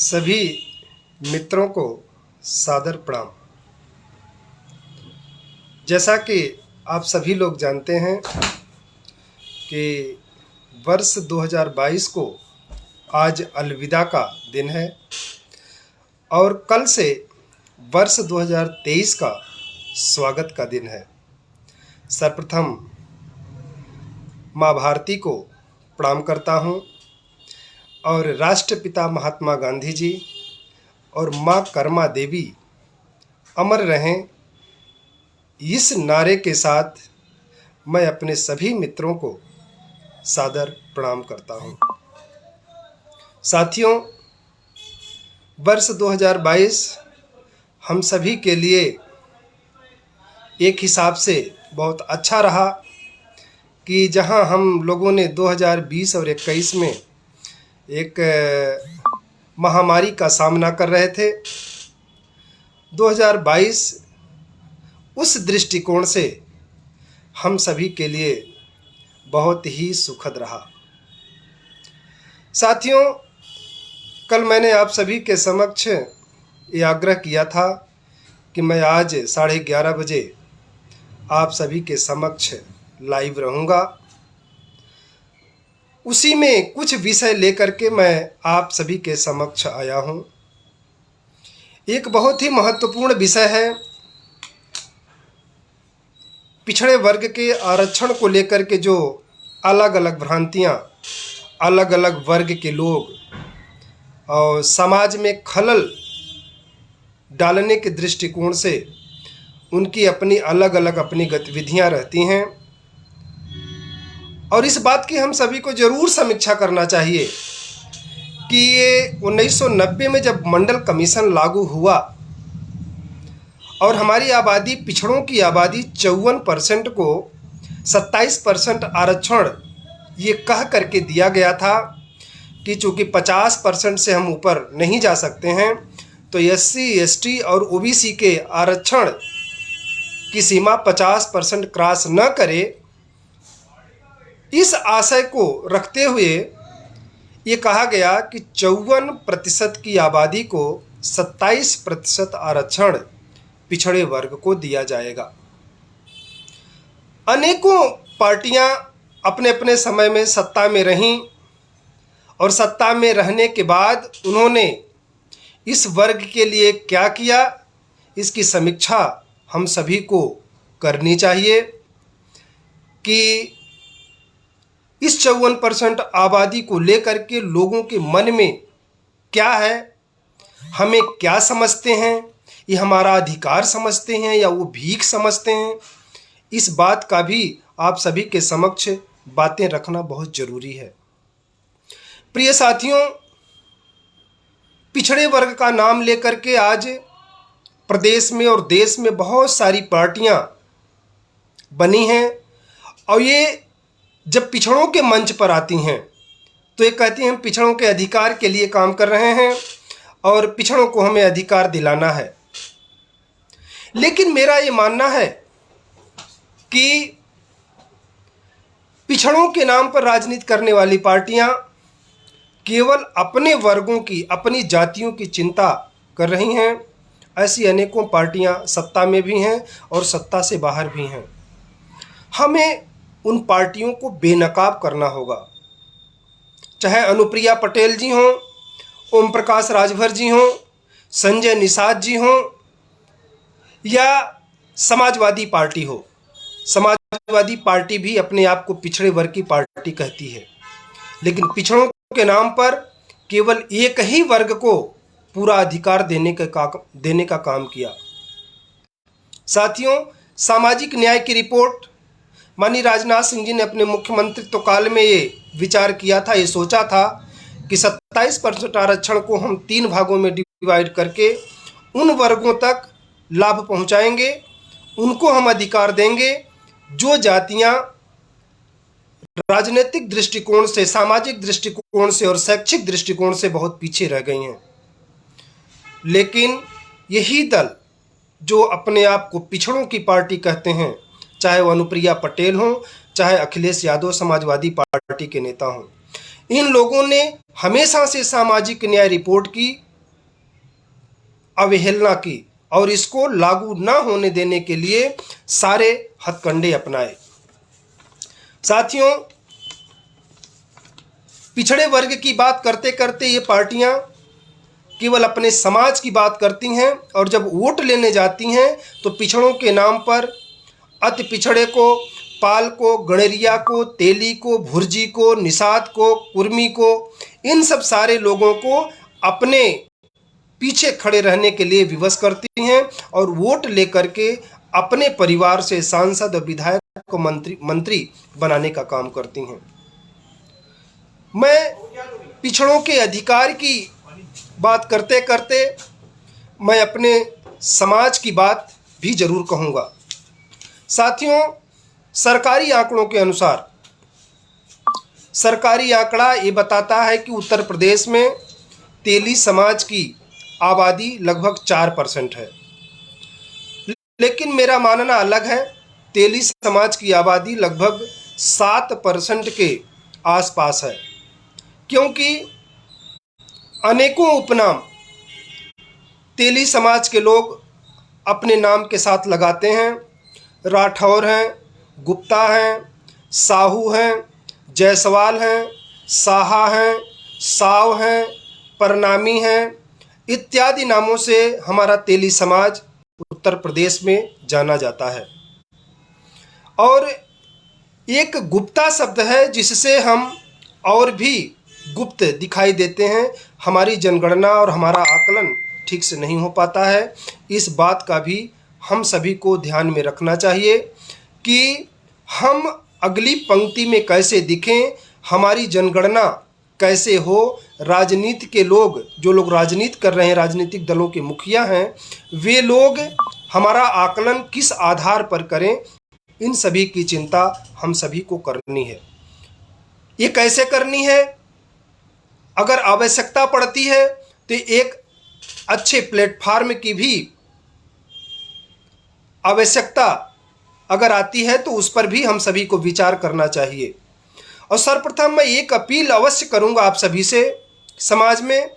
सभी मित्रों को सादर प्रणाम। जैसा कि आप सभी लोग जानते हैं कि वर्ष 2022 को आज अलविदा का दिन है और कल से वर्ष 2023 का स्वागत का दिन है। सर्वप्रथम माँ भारती को प्रणाम करता हूँ और राष्ट्रपिता महात्मा गांधी जी और माँ कर्मा देवी अमर रहें, इस नारे के साथ मैं अपने सभी मित्रों को सादर प्रणाम करता हूँ। साथियों, वर्ष 2022 हम सभी के लिए एक हिसाब से बहुत अच्छा रहा कि जहां हम लोगों ने 2020 और 21 में एक महामारी का सामना कर रहे थे, 2022 उस दृष्टिकोण से हम सभी के लिए बहुत ही सुखद रहा। साथियों, कल मैंने आप सभी के समक्ष ये आग्रह किया था कि मैं आज 11:30 बजे आप सभी के समक्ष लाइव रहूँगा। उसी में कुछ विषय लेकर के मैं आप सभी के समक्ष आया हूँ। एक बहुत ही महत्वपूर्ण विषय है, पिछड़े वर्ग के आरक्षण को लेकर के जो अलग अलग भ्रांतियाँ, अलग अलग वर्ग के लोग और समाज में खलल डालने के दृष्टिकोण से उनकी अपनी अलग अलग अपनी गतिविधियाँ रहती हैं और इस बात की हम सभी को ज़रूर समीक्षा करना चाहिए कि ये 1990 में जब मंडल कमीशन लागू हुआ और हमारी आबादी, पिछड़ों की आबादी 54% को 27% आरक्षण ये कह करके दिया गया था कि चूँकि 50% से हम ऊपर नहीं जा सकते हैं तो SC, ST और OBC के आरक्षण की सीमा 50% क्रॉस न करे, इस आशय को रखते हुए ये कहा गया कि 54% की आबादी को 27% आरक्षण पिछड़े वर्ग को दिया जाएगा। अनेकों पार्टियां अपने अपने समय में सत्ता में रहीं और सत्ता में रहने के बाद उन्होंने इस वर्ग के लिए क्या किया, इसकी समीक्षा हम सभी को करनी चाहिए कि इस 54% आबादी को लेकर के लोगों के मन में क्या है, हमें क्या समझते हैं, ये हमारा अधिकार समझते हैं या वो भीख समझते हैं। इस बात का भी आप सभी के समक्ष बातें रखना बहुत ज़रूरी है। प्रिय साथियों, पिछड़े वर्ग का नाम लेकर के आज प्रदेश में और देश में बहुत सारी पार्टियां बनी हैं और ये जब पिछड़ों के मंच पर आती हैं तो ये कहती हैं हम पिछड़ों के अधिकार के लिए काम कर रहे हैं और पिछड़ों को हमें अधिकार दिलाना है। लेकिन मेरा ये मानना है कि पिछड़ों के नाम पर राजनीति करने वाली पार्टियां केवल अपने वर्गों की, अपनी जातियों की चिंता कर रही हैं। ऐसी अनेकों पार्टियां सत्ता में भी हैं और सत्ता से बाहर भी हैं। हमें उन पार्टियों को बेनकाब करना होगा, चाहे अनुप्रिया पटेल जी हों, ओम प्रकाश राजभर जी हों, संजय निषाद जी हों या समाजवादी पार्टी हो। समाजवादी पार्टी भी अपने आप को पिछड़े वर्ग की पार्टी कहती है, लेकिन पिछड़ों के नाम पर केवल एक ही वर्ग को पूरा अधिकार देने का काम किया। साथियों, सामाजिक न्याय की रिपोर्ट माननीय राजनाथ सिंह जी ने अपने मुख्यमंत्रित्व काल में ये विचार किया था, ये सोचा था कि 27% आरक्षण को हम 3 भागों में डिवाइड करके उन वर्गों तक लाभ पहुंचाएंगे, उनको हम अधिकार देंगे जो जातियां राजनीतिक दृष्टिकोण से, सामाजिक दृष्टिकोण से और शैक्षिक दृष्टिकोण से बहुत पीछे रह गई हैं। लेकिन यही दल जो अपने आप को पिछड़ों की पार्टी कहते हैं, चाहे वो अनुप्रिया पटेल हों, चाहे अखिलेश यादव समाजवादी पार्टी के नेता हों, इन लोगों ने हमेशा से सामाजिक न्याय रिपोर्ट की अवहेलना की और इसको लागू न होने देने के लिए सारे हथकंडे अपनाए। साथियों, पिछड़े वर्ग की बात करते करते ये पार्टियां केवल अपने समाज की बात करती हैं और जब वोट लेने जाती हैं तो पिछड़ों के नाम पर अति पिछड़े को, पाल को, गणरिया को, तेली को, भुर्जी को, निषाद को, कुर्मी को, इन सब सारे लोगों को अपने पीछे खड़े रहने के लिए विवश करती हैं और वोट लेकर के अपने परिवार से सांसद और विधायक को मंत्री बनाने का काम करती हैं। मैं पिछड़ों के अधिकार की बात करते करते मैं अपने समाज की बात भी जरूर कहूँगा। साथियों, सरकारी आंकड़ों के अनुसार सरकारी आंकड़ा ये बताता है कि उत्तर प्रदेश में तेली समाज की आबादी लगभग 4% है, लेकिन मेरा मानना अलग है। तेली समाज की आबादी लगभग 7% के आसपास है, क्योंकि अनेकों उपनाम तेली समाज के लोग अपने नाम के साथ लगाते हैं। राठौर हैं, गुप्ता हैं, साहू हैं, जायसवाल हैं, साहा हैं, साव हैं, परनामी हैं, इत्यादि नामों से हमारा तेली समाज उत्तर प्रदेश में जाना जाता है। और एक गुप्ता शब्द है जिससे हम और भी गुप्त दिखाई देते हैं। हमारी जनगणना और हमारा आकलन ठीक से नहीं हो पाता है। इस बात का भी हम सभी को ध्यान में रखना चाहिए कि हम अगली पंक्ति में कैसे दिखें, हमारी जनगणना कैसे हो, राजनीति के लोग, जो लोग राजनीति कर रहे हैं, राजनीतिक दलों के मुखिया हैं, वे लोग हमारा आकलन किस आधार पर करें, इन सभी की चिंता हम सभी को करनी है। ये कैसे करनी है? अगर आवश्यकता पड़ती है तो एक अच्छे प्लेटफार्म की भी आवश्यकता अगर आती है तो उस पर भी हम सभी को विचार करना चाहिए। और सर्वप्रथम मैं एक अपील अवश्य करूंगा आप सभी से समाज में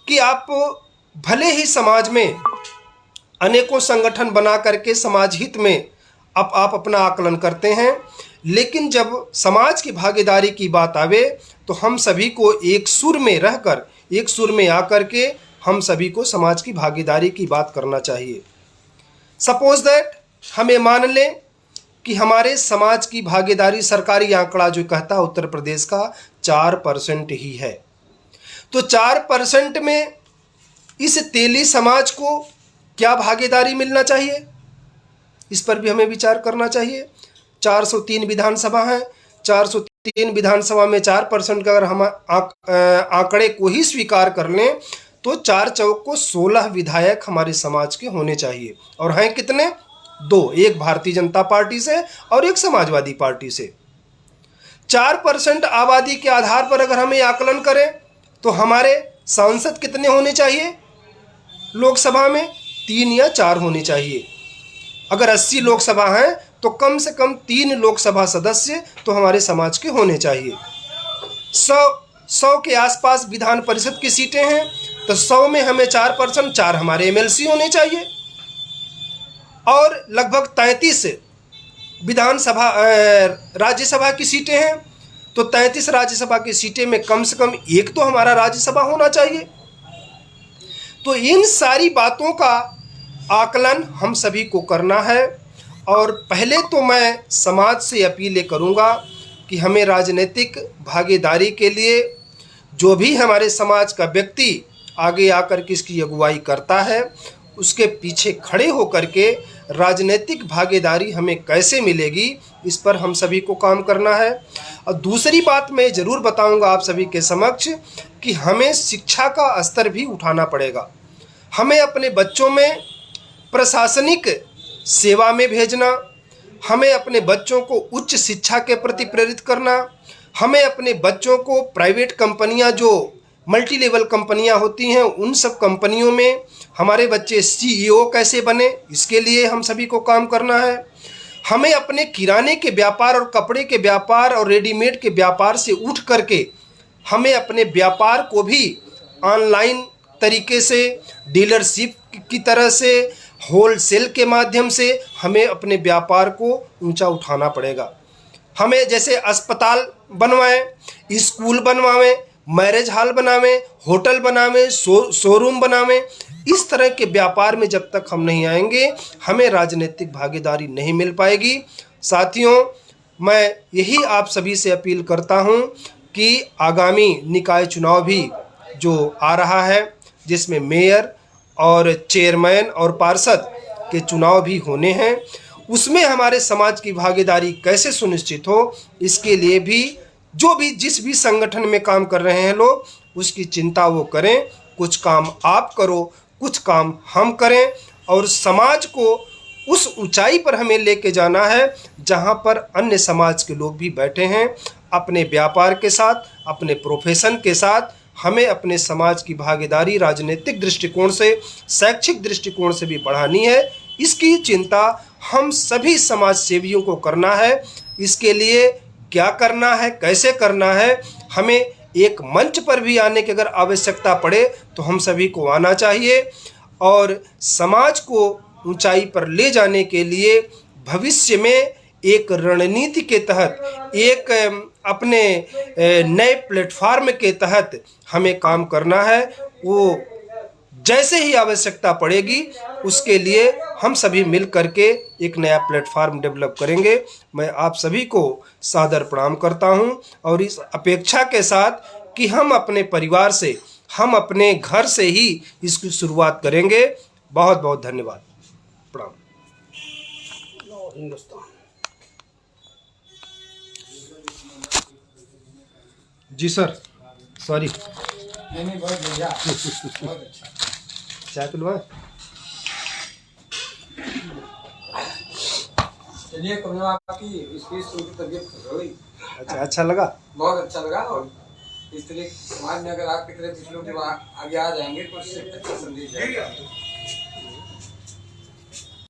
कि आप भले ही समाज में अनेकों संगठन बना करके समाज हित में आप अपना आकलन करते हैं, लेकिन जब समाज की भागीदारी की बात आवे तो हम सभी को एक सुर में रहकर, एक सुर में आकर के हम सभी को समाज की भागीदारी की बात करना चाहिए। सपोज दैट हमें मान लें कि हमारे समाज की भागीदारी, सरकारी आंकड़ा जो कहता है उत्तर प्रदेश का 4% ही है, तो 4% में इस तेली समाज को क्या भागीदारी मिलना चाहिए, इस पर भी हमें विचार करना चाहिए। 403 विधानसभा हैं, 403 विधानसभा में 4% का अगर हम आंकड़े को ही स्वीकार कर लें तो 4 चौक को 16 विधायक हमारे समाज के होने चाहिए। और हैं कितने? 2, एक भारतीय जनता पार्टी से और एक समाजवादी पार्टी से। 4% आबादी के आधार पर अगर हमें आकलन करें तो हमारे सांसद कितने होने चाहिए लोकसभा में? 3 या 4 होने चाहिए। अगर 80 लोकसभा हैं तो कम से कम 3 लोकसभा सदस्य तो हमारे समाज के होने चाहिए। 100 के आसपास विधान परिषद की सीटें हैं तो 100 में हमें 4%, 4 हमारे एमएलसी होने चाहिए। और लगभग 33 विधानसभा राज्यसभा की सीटें हैं तो 33 राज्यसभा की सीटें में कम से कम 1 तो हमारा राज्यसभा होना चाहिए। तो इन सारी बातों का आकलन हम सभी को करना है। और पहले तो मैं समाज से अपीलें करूंगा कि हमें राजनीतिक भागीदारी के लिए जो भी हमारे समाज का व्यक्ति आगे आकर के इसकी अगुवाई करता है उसके पीछे खड़े होकर के राजनीतिक भागीदारी हमें कैसे मिलेगी, इस पर हम सभी को काम करना है। और दूसरी बात मैं ज़रूर बताऊंगा आप सभी के समक्ष कि हमें शिक्षा का स्तर भी उठाना पड़ेगा। हमें अपने बच्चों में प्रशासनिक सेवा में भेजना, हमें अपने बच्चों को उच्च शिक्षा के प्रति प्रेरित करना, हमें अपने बच्चों को प्राइवेट कंपनियां, जो मल्टी लेवल कंपनियां होती हैं, उन सब कंपनियों में हमारे बच्चे सीईओ कैसे बने, इसके लिए हम सभी को काम करना है। हमें अपने किराने के व्यापार और कपड़े के व्यापार और रेडीमेड के व्यापार से उठ करके हमें अपने व्यापार को भी ऑनलाइन तरीके से, डीलरशिप की तरह से, होलसेल के माध्यम से हमें अपने व्यापार को ऊंचा उठाना पड़ेगा। हमें जैसे अस्पताल बनवाएं, स्कूल बनवाएं, मैरिज हॉल बनावें, होटल बनावें, शोरूम बनावें, इस तरह के व्यापार में जब तक हम नहीं आएंगे हमें राजनीतिक भागीदारी नहीं मिल पाएगी। साथियों, मैं यही आप सभी से अपील करता हूं कि आगामी निकाय चुनाव भी जो आ रहा है, जिसमें मेयर और चेयरमैन और पार्षद के चुनाव भी होने हैं, उसमें हमारे समाज की भागीदारी कैसे सुनिश्चित हो, इसके लिए भी जिस भी संगठन में काम कर रहे हैं लोग, उसकी चिंता वो करें। कुछ काम आप करो, कुछ काम हम करें, और समाज को उस ऊंचाई पर हमें लेके जाना है जहां पर अन्य समाज के लोग भी बैठे हैं। अपने व्यापार के साथ, अपने प्रोफेशन के साथ हमें अपने समाज की भागीदारी राजनीतिक दृष्टिकोण से, शैक्षिक दृष्टिकोण से भी बढ़ानी है। इसकी चिंता हम सभी समाज सेवियों को करना है। इसके लिए क्या करना है, कैसे करना है, हमें एक मंच पर भी आने की अगर आवश्यकता पड़े तो हम सभी को आना चाहिए, और समाज को ऊंचाई पर ले जाने के लिए भविष्य में एक रणनीति के तहत, एक अपने नए प्लेटफार्म के तहत हमें काम करना है। वो जैसे ही आवश्यकता पड़ेगी उसके लिए हम सभी मिल करके एक नया प्लेटफार्म डेवलप करेंगे। मैं आप सभी को सादर प्रणाम करता हूं, और इस अपेक्षा के साथ कि हम अपने परिवार से, हम अपने घर से ही इसकी शुरुआत करेंगे। बहुत बहुत धन्यवाद। प्रणाम। जी सर, सॉरी। नहीं, बहुत बढ़िया, बहुत अच्छा। चाय पिलवाएं? चलिए, कभी आपकी स्पीच सुन के तबीयत खुश हो गई। अच्छा लगा? बहुत अच्छा लगा। और इस तरह समाज में अगर आपकी तरह कुछ लोग जब आगे आ जाएंगे तो उससे अच्छा संदेश जाएगा।